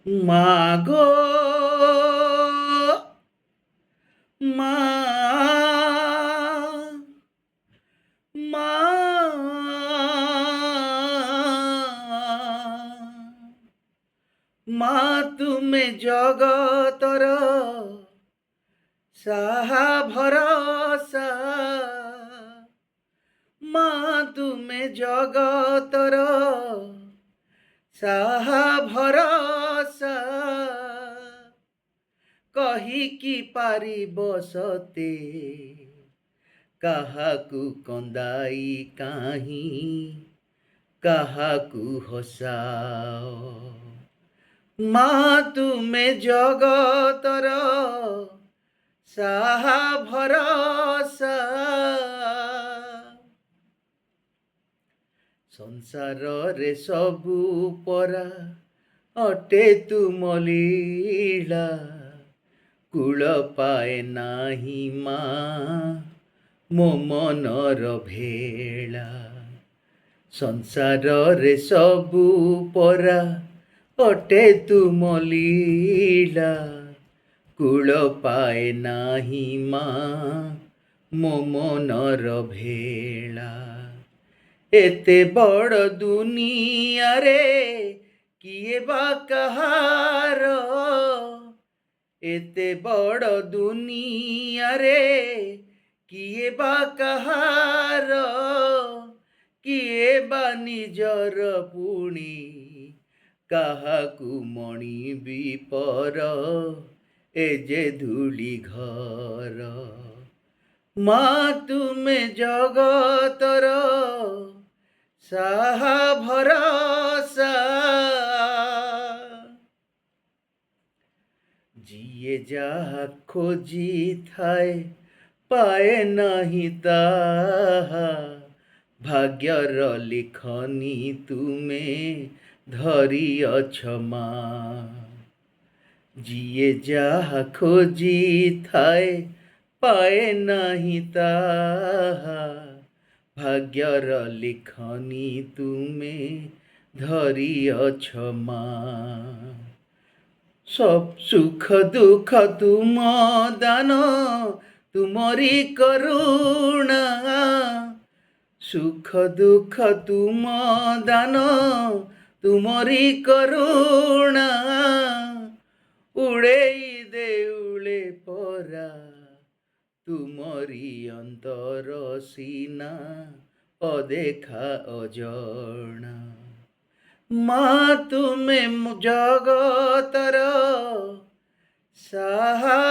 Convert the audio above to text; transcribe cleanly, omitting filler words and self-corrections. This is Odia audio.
মাগো মা মা মା ତୁମେ ଜଗତର ସାହା ଭରସା ମା ତୁମେ ଜଗତର ସାହା ଭରସା କହିକି ପାରିବ ସତେ କାହାକୁ କନ୍ଦାଇ କାହିଁ କାହାକୁ ହସାଅ ମା ତୁମେ ଜଗତର ସାହା ଭରସା ସଂସାରରେ ସବୁ ପରା ଅଟେ ତୁମ ଲୀଳା କୂଳ ପାଏ ନାହିଁ ମା ମୋ ମନର ଭେଳା ସଂସାରରେ ସବୁ ପରା ଅଟେ ତୁମ ଲୀଳା କୂଳ ପାଏ ନାହିଁ ମା ମୋ ମନର ଭେଳା ଏତେ ବଡ଼ ଦୁନିଆରେ କିଏ ବା କାହାର ଏତେ ବଡ଼ ଦୁନିଆରେ କିଏ ବା କାହାର କିଏ ବା ନିଜର ପୁଣି କାହାକୁ ମଣିବି ପର ଏ ଯେ ଧୂଳି ଘର ମା ତୁମେ ଜଗତର ସାହା ଭରସା ଯିଏ ଯାହା ଖୋଜିଥାଏ ପାଏ ନାହିଁ ତାହା ଭାଗ୍ୟର ଲିଖନି ତୁମେ ଧରିଅଛ ମା ଯିଏ ଯାହା ଖୋଜିଥାଏ ପାଏ ନାହିଁ ତାହା ଭାଗ୍ୟର ଲିଖନି ତୁମେ ଧରିଅଛ ମା ସବ ସୁଖ ଦୁଃଖ ତୁମ ଦାନ ତୁମରି କରୁଣା ସୁଖ ଦୁଃଖ ତୁମ ଦାନ ତୁମରି କରୁଣା ଉଡ଼େଇ ଦେଉଳେ ପରା ତୁମରି ଅନ୍ତର ସିନା ଅଦେଖା ଅଜଣା ମା ତୁମେ ଜଗତର ସାହା